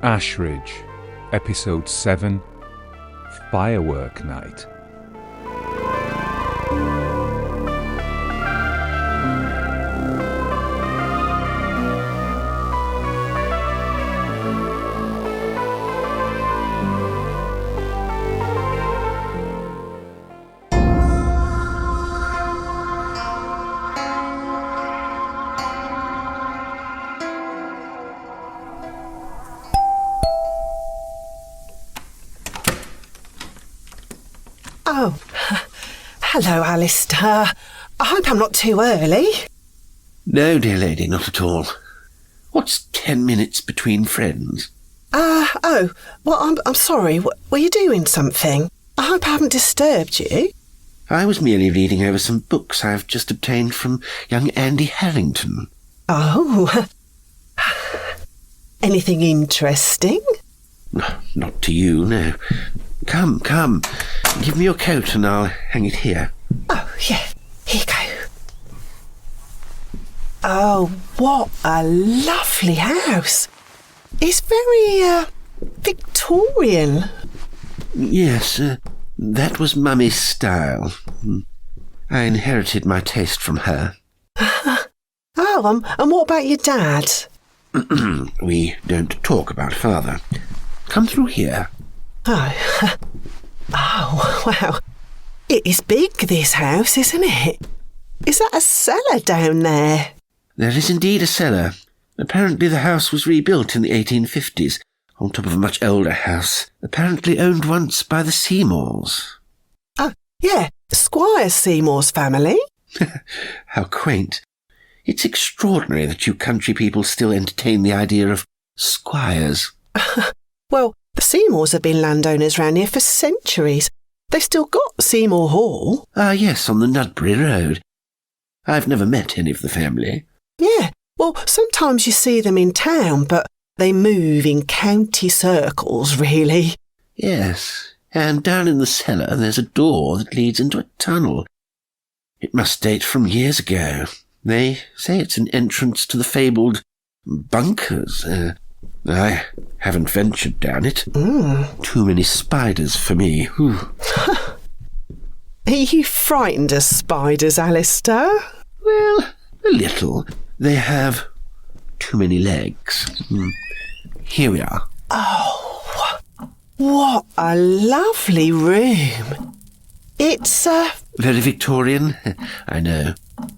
Ashridge, Episode 7, Firework Night. Oh, hello, Alister. I hope I'm not too early. No, dear lady, not at all. What's 10 minutes between friends? I'm sorry. Were you doing something? I hope I haven't disturbed you. I was merely reading over some books I've just obtained from young Andy Harrington. Oh, anything interesting? Not to you, no. Come. Give me your coat and I'll hang it here. Oh, yeah. Here you go. Oh, what a lovely house. It's very, Victorian. Yes, that was Mummy's style. I inherited my taste from her. And what about your dad? We don't talk about father. Come through here. Oh, wow. It is big, this house, isn't it? Is that a cellar down there? There is indeed a cellar. Apparently the house was rebuilt in the 1850s, on top of a much older house, apparently owned once by the Seymours. Oh, yeah, Squire Seymour's family. How quaint. It's extraordinary that you country people still entertain the idea of squires. Well, the Seymours have been landowners round here for centuries. They've still got Seymour Hall. Ah, yes, on the Nudbury Road. I've never met any of the family. Yeah, well, sometimes you see them in town, but they move in county circles, really. Yes, and down in the cellar there's a door that leads into a tunnel. It must date from years ago. They say it's an entrance to the fabled bunkers. I haven't ventured down it. Too many spiders for me. Whew. Are you frightened of spiders, Alister? Well, a little. They have too many legs. Here we are. Oh, what a lovely room. It's, Very Victorian, I know.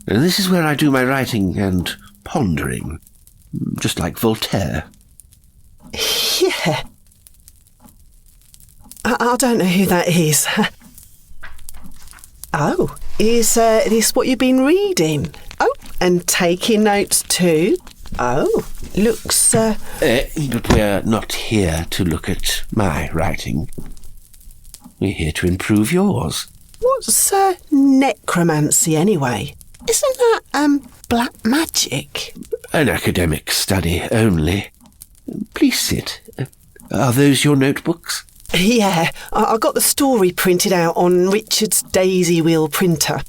And this is where I do my writing and pondering. Just like Voltaire. Yeah. I don't know who that is. Oh, is this what you've been reading? Oh, and taking notes too? Oh, looks... But we're not here to look at my writing. We're here to improve yours. What's necromancy anyway? Isn't that, black magic? An academic study only. Please sit. Are those your notebooks? Yeah, I got the story printed out on Richard's daisy wheel printer.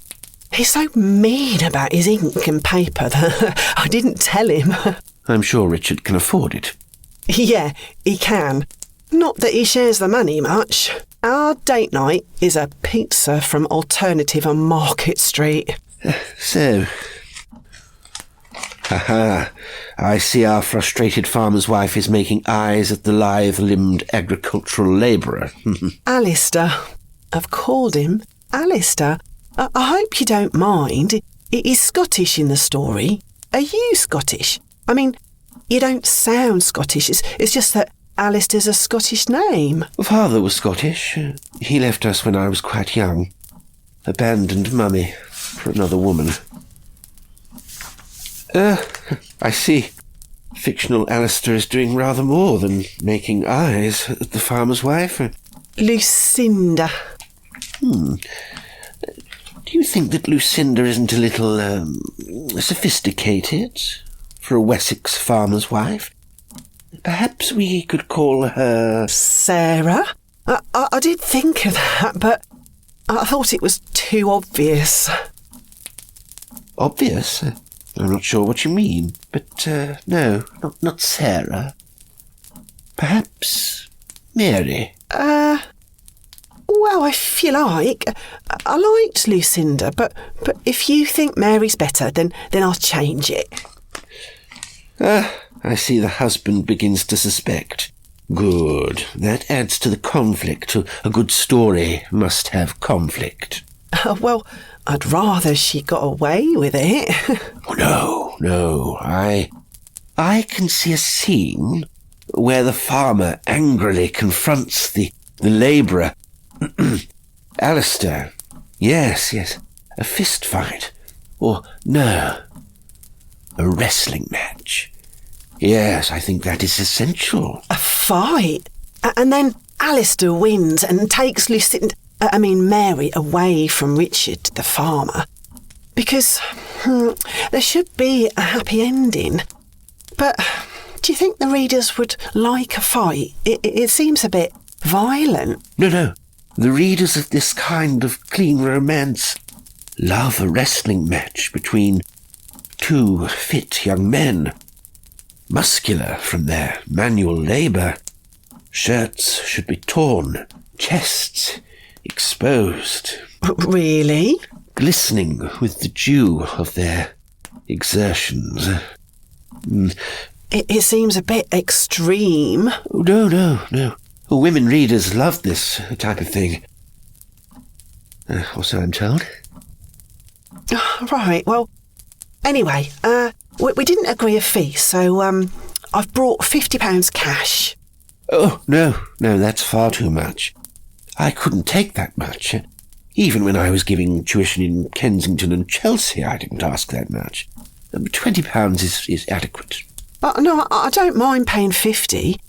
He's so mean about his ink and paper that I didn't tell him. I'm sure Richard can afford it. Yeah, he can. Not that he shares the money much. Our date night is a pizza from Alternative on Market Street. So... Aha, I see our frustrated farmer's wife is making eyes at the lithe-limbed agricultural labourer. Alister. I've called him Alister. I hope you don't mind. He's Scottish in the story. Are you Scottish? I mean, you don't sound Scottish. It's just that Alister's a Scottish name. Father was Scottish. He left us when I was quite young. Abandoned Mummy for another woman. I see. Fictional Alister is doing rather more than making eyes at the farmer's wife. Lucinda. Do you think that Lucinda isn't a little, sophisticated for a Wessex farmer's wife? Perhaps we could call her... Sarah? I did think of that, but I thought it was too obvious. Obvious? I'm not sure what you mean, but no, not Sarah. Perhaps Mary? Well, if you like. I liked Lucinda, but if you think Mary's better, then I'll change it. I see the husband begins to suspect. Good. That adds to the conflict. A good story must have conflict. Well, I'd rather she got away with it. No. I can see a scene where the farmer angrily confronts the labourer. Alister. Yes. A fist fight. Or, no, a wrestling match. Yes, I think that is essential. A fight? And then Alister wins and takes Mary away from Richard, the farmer. Because there should be a happy ending. But do you think the readers would like a fight? It seems a bit violent. No. The readers of this kind of clean romance love a wrestling match between two fit young men, muscular from their manual labour. Shirts should be torn, chests exposed. Really? Glistening with the dew of their exertions. It seems a bit extreme. No. Women readers love this type of thing. Or so I'm told. Right, well, anyway, we didn't agree a fee, so I've brought £50 cash. Oh, no, that's far too much. I couldn't take that much. Even when I was giving tuition in Kensington and Chelsea, I didn't ask that much. £20 is adequate. No, I don't mind paying 50.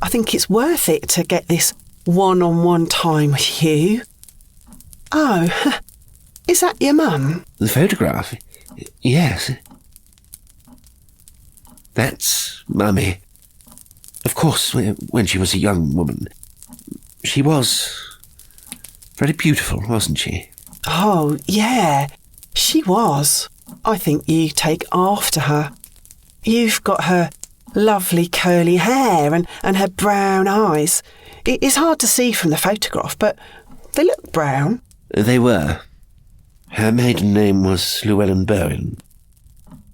I think it's worth it to get this one-on-one time with you. Oh, is that your mum? The photograph? Yes. That's Mummy. Of course, when she was a young woman, she was very beautiful, wasn't she? Oh, yeah, she was. I think you take after her. You've got her lovely curly hair and her brown eyes. It's hard to see from the photograph, but they look brown. They were. Her maiden name was Llewellyn Bowen.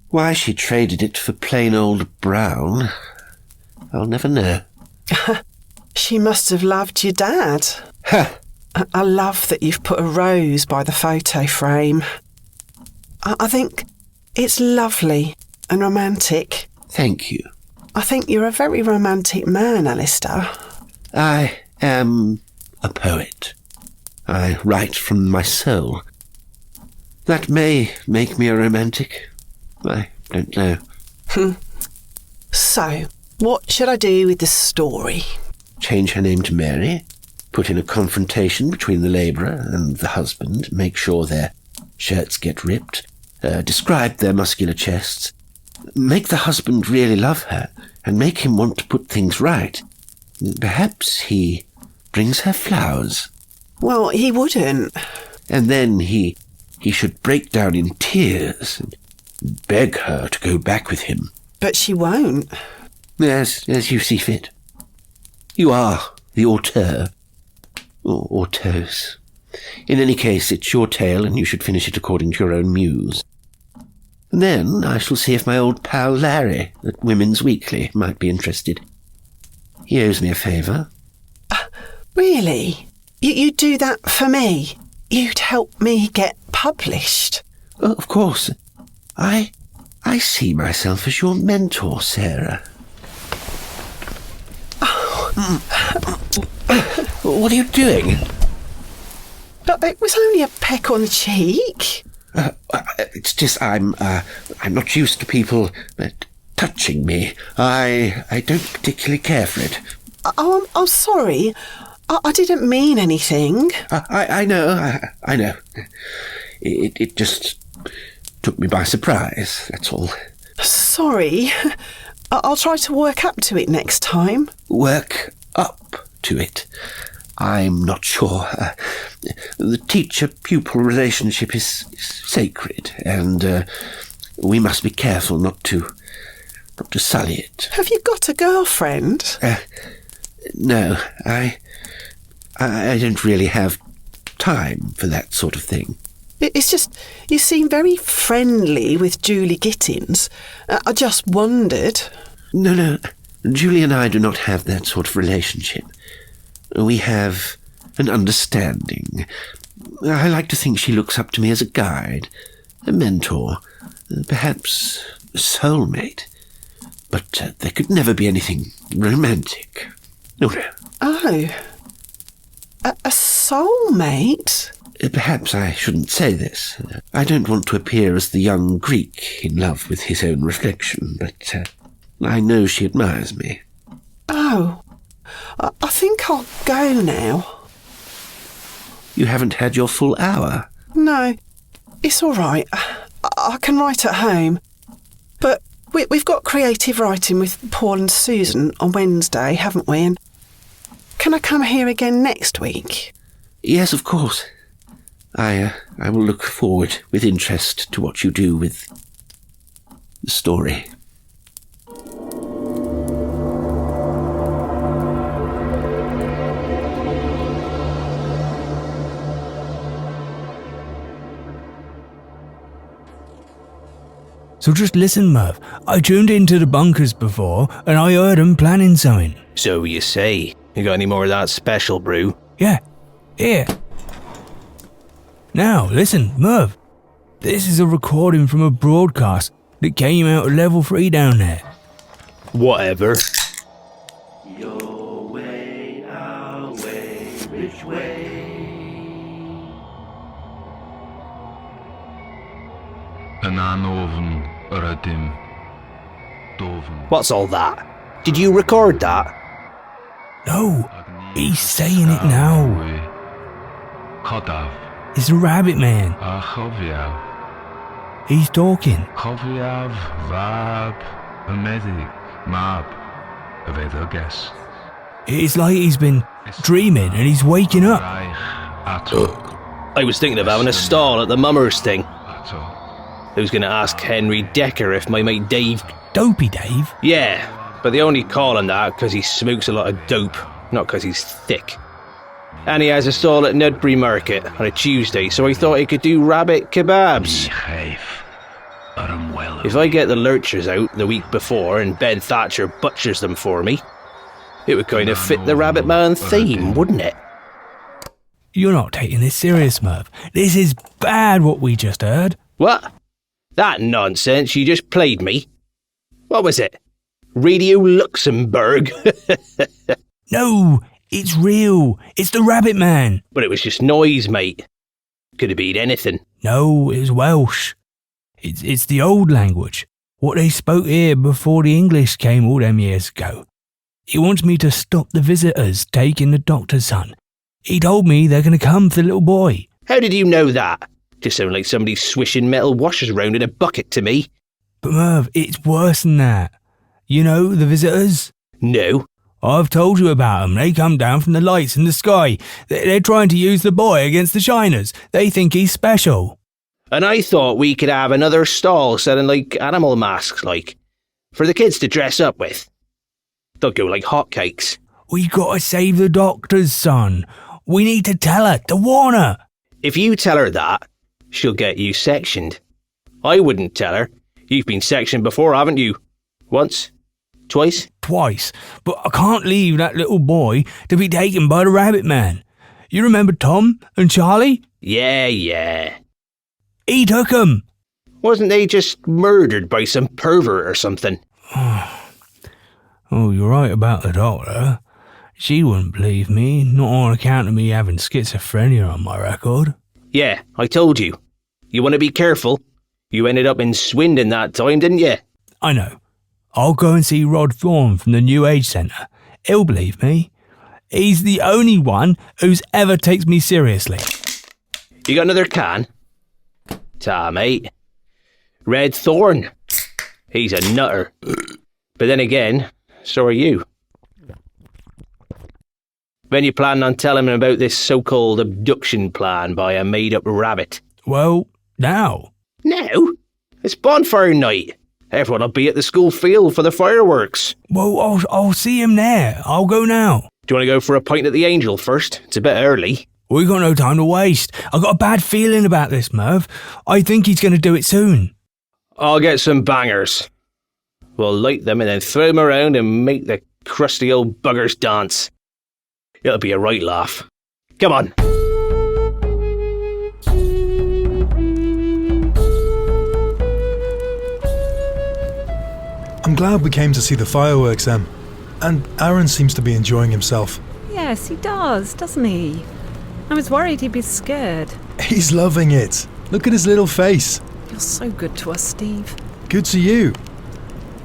Why she traded it for plain old brown, I'll never know. She must have loved your dad. Ha! I love that you've put a rose by the photo frame. I think it's lovely and romantic. Thank you. I think you're a very romantic man, Alister. I am a poet. I write from my soul. That may make me a romantic. I don't know. So, what should I do with the story? Change her name to Mary, put in a confrontation between the labourer and the husband, make sure their shirts get ripped, describe their muscular chests, make the husband really love her, and make him want to put things right. Perhaps he brings her flowers. Well, he wouldn't. And then he should break down in tears and beg her to go back with him. But she won't. As you see fit. You are the auteur. Or auteuse. In any case, it's your tale, and you should finish it according to your own muse. And then I shall see if my old pal Larry at Women's Weekly might be interested. He owes me a favour. Really? You'd do that for me? You'd help me get published? Oh, of course. I see myself as your mentor, Sarah. What are you doing? It was only a peck on the cheek. It's just I'm not used to people touching me. I don't particularly care for it. I'm sorry. I didn't mean anything. I know. It just took me by surprise, that's all. Sorry. I'll try to work up to it next time. Work up to it? I'm not sure. The teacher-pupil relationship is sacred, and we must be careful not to sully it. Have you got a girlfriend? No, I don't really have time for that sort of thing. It's just, you seem very friendly with Julie Gittins. I just wondered. No, Julie and I do not have that sort of relationship. We have an understanding. I like to think she looks up to me as a guide, a mentor, perhaps a soulmate. But there could never be anything romantic. No. Oh. A soulmate? Perhaps I shouldn't say this. I don't want to appear as the young Greek in love with his own reflection, but I know she admires me. Oh. I think I'll go now. You haven't had your full hour? No, it's all right. I can write at home. But we've got creative writing with Paul and Susan on Wednesday, haven't we? And can I come here again next week? Yes, of course. I will look forward with interest to what you do with the story. So just listen, Merv. I tuned into the bunkers before, and I heard them planning something. So you say. You got any more of that special brew? Yeah. Here. Now, listen, Merv. This is a recording from a broadcast that came out of level 3 down there. Whatever. Your way, our way, which way? What's all that? Did you record that? No, he's saying it now. It's the rabbit man. He's talking. It's like he's been dreaming and he's waking up. I was thinking of having a stall at the Mummers thing. I was going to ask Henry Decker if my mate Dave... Dopey Dave? Yeah, but they only call him that because he smokes a lot of dope, not because he's thick. And he has a stall at Nudbury Market on a Tuesday, so I thought he could do rabbit kebabs. If I get the lurchers out the week before and Ben Thatcher butchers them for me, it would kind of fit the Rabbit Man theme, wouldn't it? You're not taking this serious, Merv. This is bad what we just heard. What? That nonsense, you just played me. What was it? Radio Luxembourg? No, it's real. It's the Rabbit Man. But it was just noise, mate. Could have been anything. No, it's Welsh. It's the old language. What they spoke here before the English came all them years ago. He wants me to stop the visitors taking the doctor's son. He told me they're going to come for the little boy. How did you know that? Just sound like somebody swishing metal washers around in a bucket to me. But Merv, it's worse than that. You know, the visitors? No. I've told you about them. They come down from the lights in the sky. They're trying to use the boy against the shiners. They think he's special. And I thought we could have another stall selling like animal masks, like, for the kids to dress up with. They'll go like hotcakes. We gotta save the doctor's son. We need to tell her, to warn her. If you tell her that, she'll get you sectioned. I wouldn't tell her. You've been sectioned before, haven't you? Once? Twice? Twice. But I can't leave that little boy to be taken by the Rabbit Man. You remember Tom and Charlie? Yeah. He took 'em. Wasn't they just murdered by some pervert or something? Oh, you're right about the doctor. She wouldn't believe me, not on account of me having schizophrenia on my record. Yeah, I told you. You want to be careful. You ended up in Swindon that time, didn't you? I know. I'll go and see Rod Thorne from the New Age Centre. He'll believe me. He's the only one who's ever takes me seriously. You got another can? Ta, mate. Red Thorne. He's a nutter. But then again, so are you. When you planning on telling him about this so-called abduction plan by a made-up rabbit? Well, now. Now? It's bonfire night. Everyone will be at the school field for the fireworks. Well, I'll see him there. I'll go now. Do you want to go for a pint at the Angel first? It's a bit early. We got no time to waste. I've got a bad feeling about this, Merv. I think he's going to do it soon. I'll get some bangers. We'll light them and then throw them around and make the crusty old buggers dance. It'll be a right laugh. Come on. I'm glad we came to see the fireworks, Em. And Aaron seems to be enjoying himself. Yes, he does, doesn't he? I was worried he'd be scared. He's loving it. Look at his little face. You're so good to us, Steve. Good to you.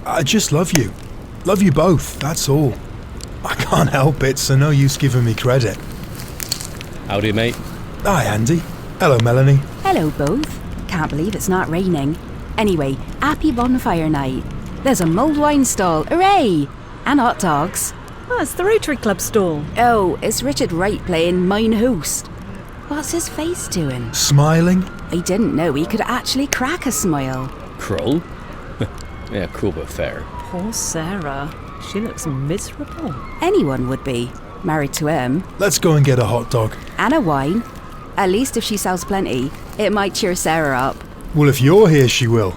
I just love you. Love you both, that's all. I can't help it, so no use giving me credit. Howdy, mate. Hi, Andy. Hello, Melanie. Hello, both. Can't believe it's not raining. Anyway, happy bonfire night. There's a mulled wine stall, hooray! And hot dogs. Oh, it's the Rotary Club stall. Oh, it's Richard Wright playing Mine Host. What's his face doing? Smiling? I didn't know he could actually crack a smile. Cruel? Yeah, cruel but fair. Poor Sarah. She looks miserable. Anyone would be, married to him. Let's go and get a hot dog. And a wine. At least if she sells plenty, it might cheer Sarah up. Well, if you're here, she will.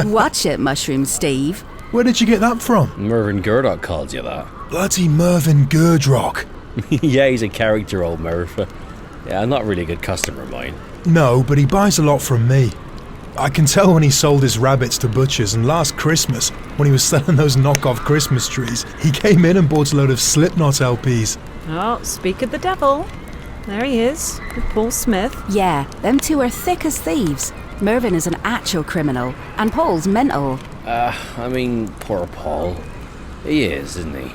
Watch it, Mushroom Steve. Where did you get that from? Mervyn Gurdoch calls you that. Bloody Mervyn Gurdrock. Yeah, he's a character, old Merv. Yeah, not really a good customer of mine. No, but he buys a lot from me. I can tell when he sold his rabbits to butchers, and last Christmas, when he was selling those knockoff Christmas trees, he came in and bought a load of Slipknot LPs. Oh, speak of the devil. There he is, with Paul Smith. Yeah, them two are thick as thieves. Mervyn is an actual criminal, and Paul's mental. I mean, poor Paul. He is, isn't he?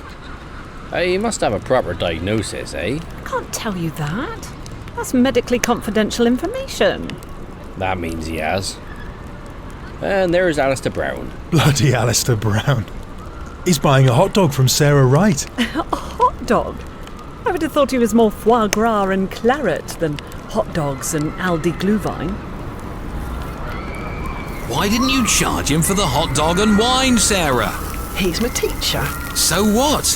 He must have a proper diagnosis, eh? I can't tell you that. That's medically confidential information. That means he has. And there's Alister Brown. Bloody Alister Brown. He's buying a hot dog from Sarah Wright. A hot dog? I would have thought he was more foie gras and claret than hot dogs and Aldi Glühwein. Why didn't you charge him for the hot dog and wine, Sarah? He's my teacher. So what?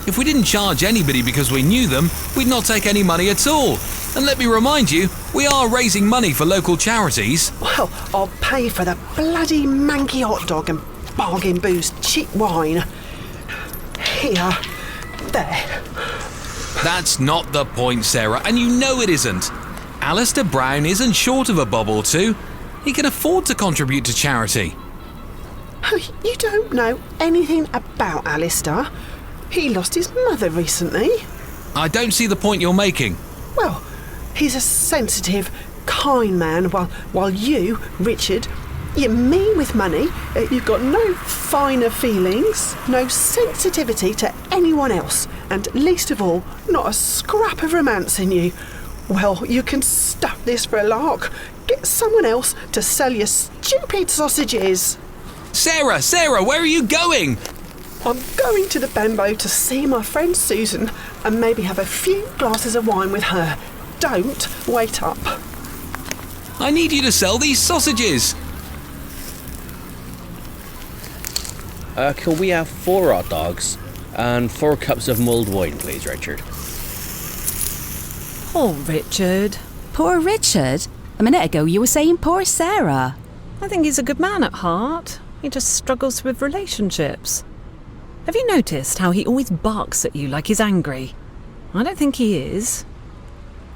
If we didn't charge anybody because we knew them, we'd not take any money at all. And let me remind you, we are raising money for local charities. Well, I'll pay for the bloody manky hot dog and bargain booze, cheap wine. Here. There. That's not the point, Sarah, and you know it isn't. Alister Brown isn't short of a bob or two. He can afford to contribute to charity. You don't know anything about Alister. He lost his mother recently. I don't see the point you're making. Well, he's a sensitive, kind man, while you, Richard, you're mean with money. You've got no finer feelings, no sensitivity to anyone else, and least of all, not a scrap of romance in you. Well, you can stuff this for a lark. Get someone else to sell your stupid sausages. Sarah, where are you going? I'm going to the Bambo to see my friend Susan and maybe have a few glasses of wine with her. Don't wait up. I need you to sell these sausages. Can we have 4 hot dogs and 4 cups of mulled wine, please, Richard? Poor Richard. Poor Richard? A minute ago you were saying poor Sarah. I think he's a good man at heart. He just struggles with relationships. Have you noticed how he always barks at you like he's angry? I don't think he is.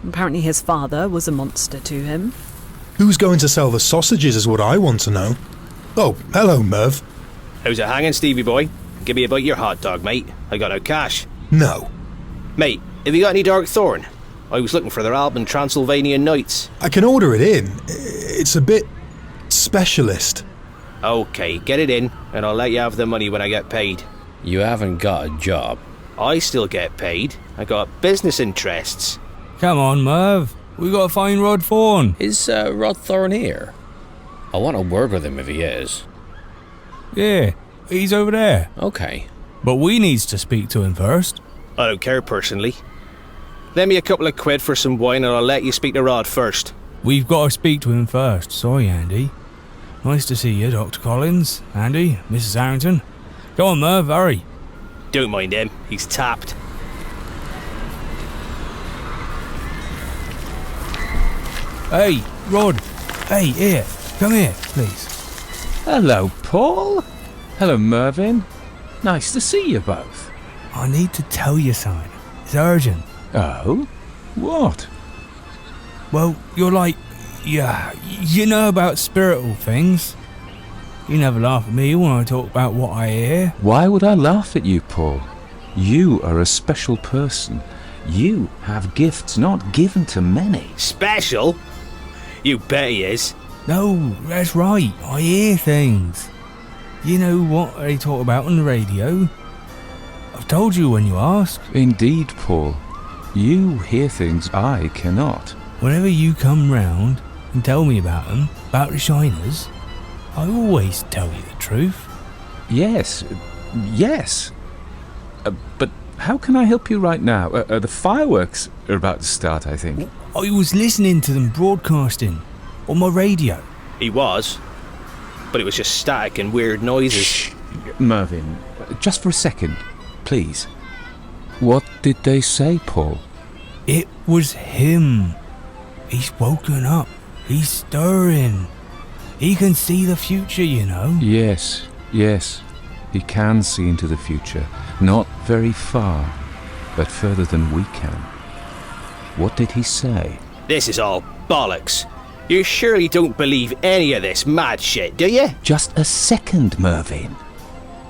Apparently his father was a monster to him. Who's going to sell the sausages is what I want to know. Oh, hello, Merv. How's it hanging, Stevie boy? Give me a bite of your hot dog, mate. I got no cash. No. Mate, have you got any Dark Thorn? I was looking for their album Transylvanian Nights. I can order it in. It's a bit specialist. Okay, get it in, and I'll let you have the money when I get paid. You haven't got a job. I still get paid. I got business interests. Come on, Merv. We got to find Rod Thorne. Is Rod Thorne here? I want to work with him if he is. Yeah, he's over there. Okay. But we needs to speak to him first. I don't care personally. Lend me a couple of quid for some wine and I'll let you speak to Rod first. We've got to speak to him first. Sorry, Andy. Nice to see you, Dr. Collins, Andy, Mrs. Harrington. Go on, Merv, hurry. Don't mind him, he's tapped. Hey, Rod. Hey, here. Come here, please. Hello, Paul. Hello, Mervyn. Nice to see you both. I need to tell you something. It's urgent. Oh? What? Well, you're like... Yeah, you know about spiritual things. You never laugh at me when I talk about what I hear. Why would I laugh at you, Paul? You are a special person. You have gifts not given to many. Special? You bet he is. No, that's right. I hear things. You know what they talk about on the radio? I've told you when you ask. Indeed, Paul. You hear things I cannot. Whenever you come round and tell me about them, about the shiners, I always tell you the truth. Yes. But how can I help you right now? The fireworks are about to start, I think. I was listening to them broadcasting on my radio. He was. But it was just static and weird noises. Shh. Mervyn, just for a second, please. What did they say, Paul? It was him. He's woken up. He's stirring. He can see the future, you know. Yes. He can see into the future. Not very far, but further than we can. What did he say? This is all bollocks. You surely don't believe any of this mad shit, do you? Just a second, Mervyn.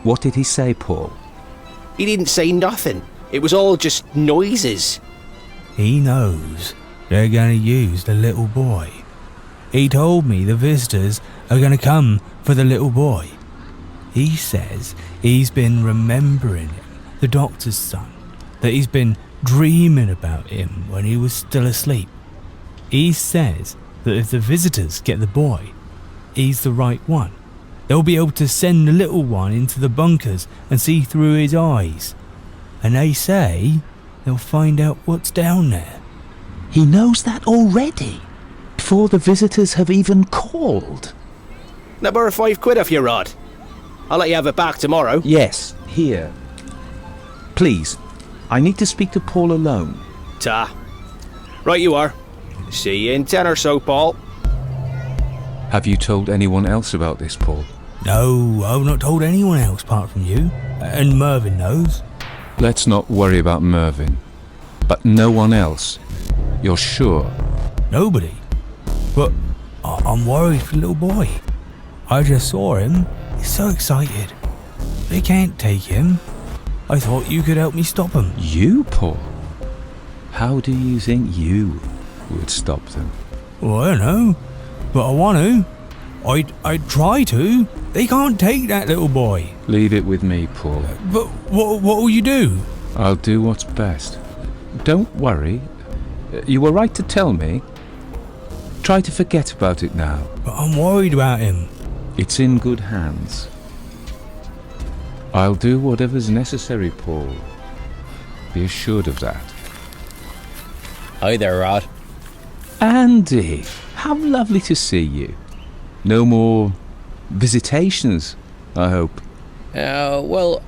What did he say, Paul? He didn't say nothing. It was all just noises. He knows they're going to use the little boy. He told me the visitors are going to come for the little boy. He says he's been remembering him, the doctor's son, that he's been dreaming about him when he was still asleep. He says that if the visitors get the boy, he's the right one. They'll be able to send the little one into the bunkers and see through his eyes. And they say they'll find out what's down there. He knows that already, before the visitors have even called. Now borrow £5 off your rod. I'll let you have it back tomorrow. Yes, here. Please, I need to speak to Paul alone. Ta. Right you are. See you in 10 or so, Paul. Have you told anyone else about this, Paul? No, I've not told anyone else apart from you. And Mervyn knows. Let's not worry about Mervyn. But no one else. You're sure? Nobody. But I'm worried for the little boy. I just saw him. He's so excited. They can't take him. I thought you could help me stop him. You, Paul? How do you think you would stop them? Well, I don't know. But I want to. I'd try to. They can't take that little boy. Leave it with me, Paul. But what will you do? I'll do what's best. Don't worry. You were right to tell me. Try to forget about it now. But I'm worried about him. It's in good hands. I'll do whatever's necessary, Paul. Be assured of that. Hi there, Rod. Andy, how lovely to see you. No more visitations, I hope. Well,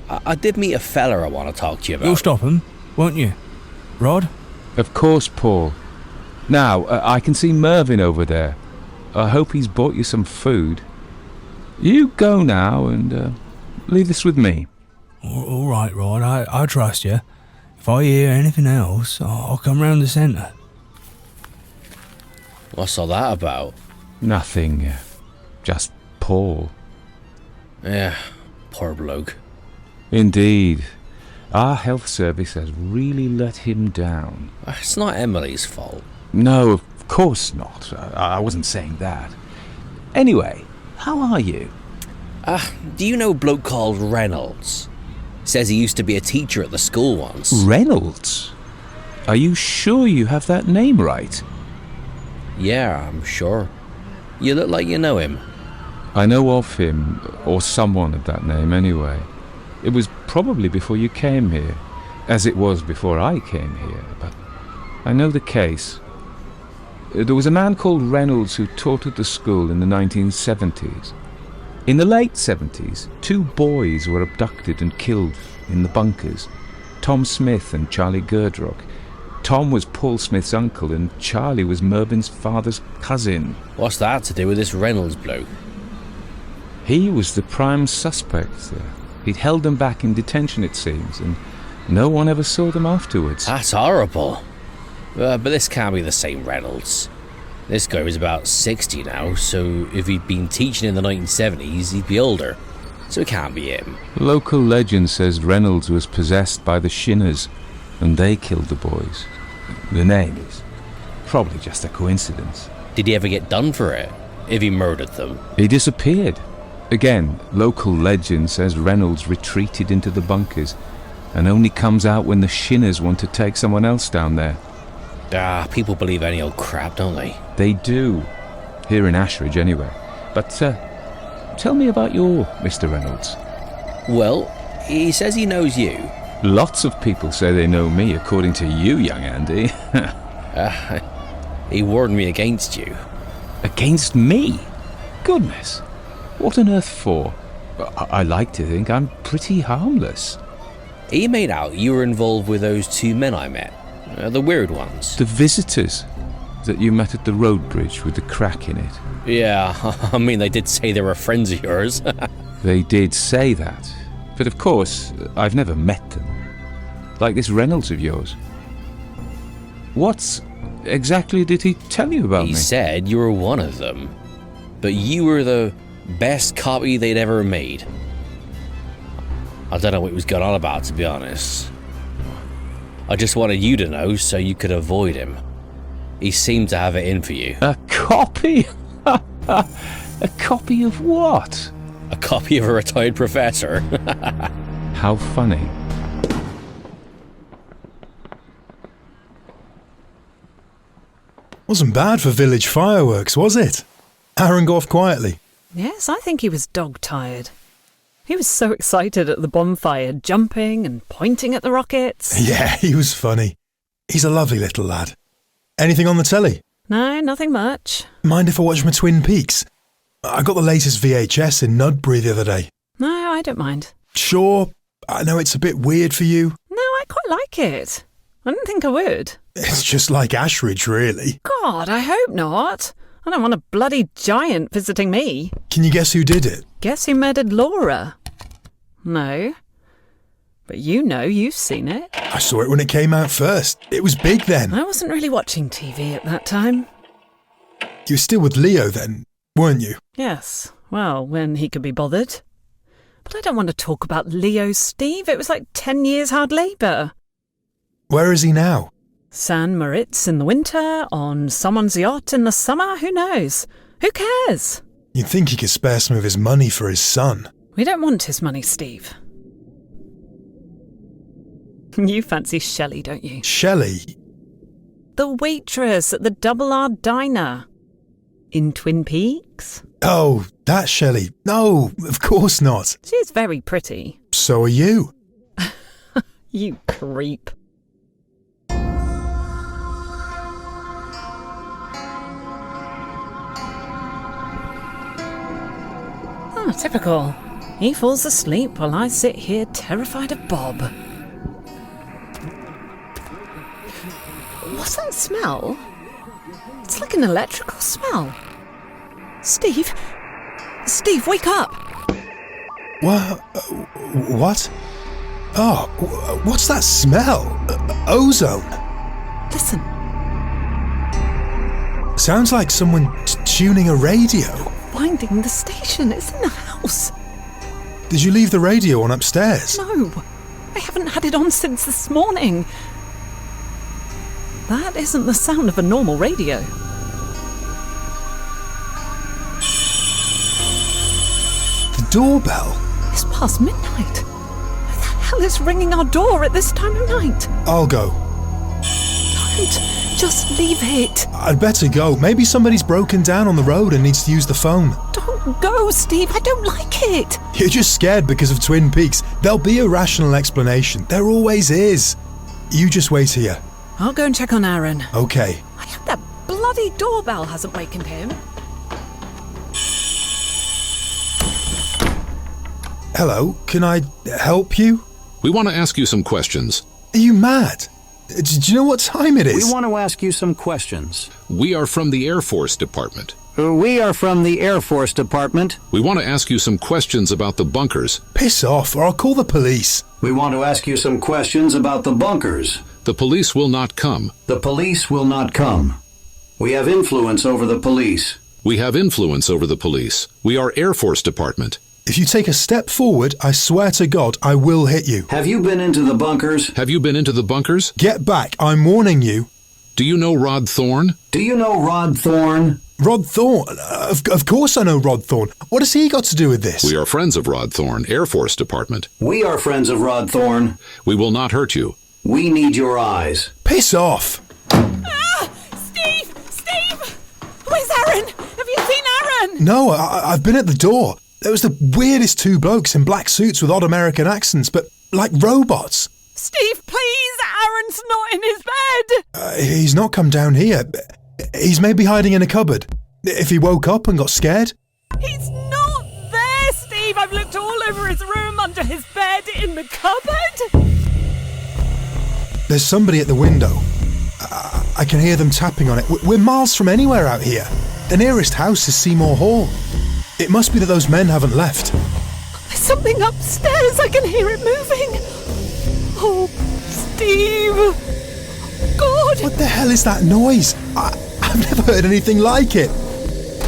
I did meet a fella I want to talk to you about. You'll stop him, won't you, Rod? Of course, Paul. Now, I can see Mervyn over there. I hope he's bought you some food. You go now and leave this with me. All right, Rod, I trust you. If I hear anything else, I'll come round the centre. What's all that about? Nothing. Just Paul. Yeah, poor bloke. Indeed. Our health service has really let him down. It's not Emily's fault. No, of course not. I wasn't saying that. Anyway, how are you? Do you know a bloke called Reynolds? Says he used to be a teacher at the school once. Reynolds? Are you sure you have that name right? Yeah, I'm sure. You look like you know him. I know of him, or someone of that name anyway. It was probably before you came here, as it was before I came here, but I know the case. There was a man called Reynolds who taught at the school in the 1970s. In the late 70s, 2 boys were abducted and killed in the bunkers, Tom Smith and Charlie Girdrock. Tom was Paul Smith's uncle and Charlie was Mervyn's father's cousin. What's that to do with this Reynolds bloke? He was the prime suspect. He'd held them back in detention, it seems, and no one ever saw them afterwards. That's horrible. But this can't be the same Reynolds. This guy was about 60 now, so if he'd been teaching in the 1970s, he'd be older. So it can't be him. Local legend says Reynolds was possessed by the Shinners, and they killed the boys. The name is probably just a coincidence. Did he ever get done for it, if he murdered them? He disappeared. Again, local legend says Reynolds retreated into the bunkers and only comes out when the Shinners want to take someone else down there. People believe any old crap, don't they? They do. Here in Ashridge, anyway. But, tell me about your Mr. Reynolds. Well, he says he knows you. Lots of people say they know me, according to you, young Andy. He warned me against you. Against me? Goodness. What on earth for? I like to think I'm pretty harmless. He made out you were involved with those two men I met. The weird ones. The visitors that you met at the road bridge with the crack in it. Yeah, I mean, they did say they were friends of yours. They did say that. But of course, I've never met them. Like this Reynolds of yours. What exactly did he tell you about me? He said you were one of them. But you were the best copy they'd ever made. I don't know what he was going on about, to be honest. I just wanted you to know so you could avoid him. He seemed to have it in for you. A copy? A copy of what? A copy of a retired professor. How funny. Wasn't bad for village fireworks, was it? Aaron got off quietly. Yes, I think he was dog-tired. He was so excited at the bonfire, jumping and pointing at the rockets. Yeah, he was funny. He's a lovely little lad. Anything on the telly? No, nothing much. Mind if I watch my Twin Peaks? I got the latest VHS in Nudbury the other day. No, I don't mind. Sure, I know it's a bit weird for you. No, I quite like it. I didn't think I would. It's just like Ashridge, really. God, I hope not. I don't want a bloody giant visiting me. Can you guess who did it? Guess who murdered Laura? No. But you know, you've seen it. I saw it when it came out first. It was big then. I wasn't really watching TV at that time. You were still with Leo then, weren't you? Yes. Well, when he could be bothered. But I don't want to talk about Leo, Steve. It was like 10 years hard labour. Where is he now? San Moritz in the winter, on someone's yacht in the summer, who knows? Who cares? You'd think he could spare some of his money for his son. We don't want his money, Steve. You fancy Shelley, don't you? Shelley? The waitress at the Double R Diner. In Twin Peaks? Oh, that Shelley. No, of course not. She's very pretty. So are you. You creep. Oh, typical. He falls asleep while I sit here terrified of Bob. What's that smell? It's like an electrical smell. Steve? Steve, wake up! What? Oh, what's that smell? Ozone. Listen. Sounds like someone tuning a radio. Winding the station. It's in the house. Did you leave the radio on upstairs? No, I haven't had it on since this morning. That isn't the sound of a normal radio. The doorbell? It's past midnight. Who the hell is ringing our door at this time of night? I'll go. Don't. Just leave it. I'd better go. Maybe somebody's broken down on the road and needs to use the phone. Don't go, Steve. I don't like it. You're just scared because of Twin Peaks. There'll be a rational explanation. There always is. You just wait here. I'll go and check on Aaron. Okay. I hope that bloody doorbell hasn't wakened him. Hello, can I help you? We want to ask you some questions. Are you mad? Do you know what time it is? We want to ask you some questions. We are from the Air Force Department. We are from the Air Force Department. We want to ask you some questions about the bunkers. Piss off, or I'll call the police. We want to ask you some questions about the bunkers. The police will not come. The police will not come. We have influence over the police. We have influence over the police. We are Air Force Department. If you take a step forward, I swear to God, I will hit you. Have you been into the bunkers? Have you been into the bunkers? Get back, I'm warning you. Do you know Rod Thorne? Do you know Rod Thorne? Rod Thorne? Of course I know Rod Thorne. What has he got to do with this? We are friends of Rod Thorne, Air Force Department. We are friends of Rod Thorne. We will not hurt you. We need your eyes. Piss off! Steve! Steve! Where's Aaron? Have you seen Aaron? No, I've been at the door. There was the weirdest two blokes in black suits with odd American accents, but like robots. Steve, please! Aaron's not in his bed! He's not come down here. He's maybe hiding in a cupboard. If he woke up and got scared. He's not there, Steve! I've looked all over his room, under his bed, in the cupboard! There's somebody at the window. I can hear them tapping on it. We're miles from anywhere out here. The nearest house is Seymour Hall. It must be that those men haven't left. There's something upstairs. I can hear it moving. Oh, Steve. God. What the hell is that noise? I've never heard anything like it.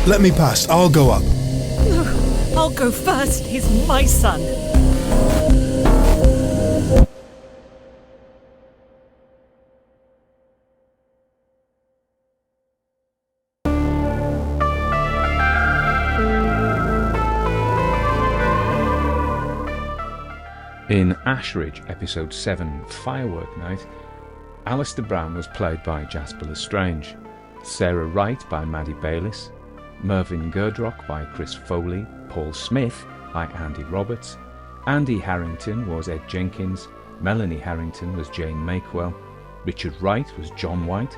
Let me pass. I'll go up. No, I'll go first. He's my son. In Ashridge, episode 7, Firework Night, Alister Brown was played by Jasper Lestrange, Sarah Wright by Maddie Bayliss, Mervyn Girdrock by Chris Foley, Paul Smith by Andy Roberts, Andy Harrington was Ed Jenkins, Melanie Harrington was Jane Makewell, Richard Wright was John White,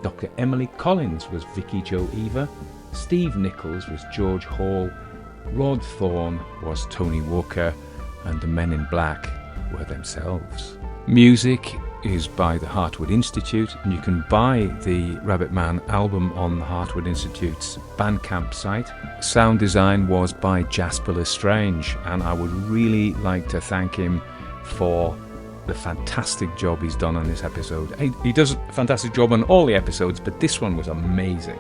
Dr. Emily Collins was Vicky Jo Eva, Steve Nichols was George Hall, Rod Thorne was Tony Walker, and the men in black were themselves. Music is by the Heartwood Institute, and you can buy the Rabbit Man album on the Heartwood Institute's Bandcamp site. Sound design was by Jasper Lestrange, and I would really like to thank him for the fantastic job he's done on this episode. He does a fantastic job on all the episodes, but this one was amazing.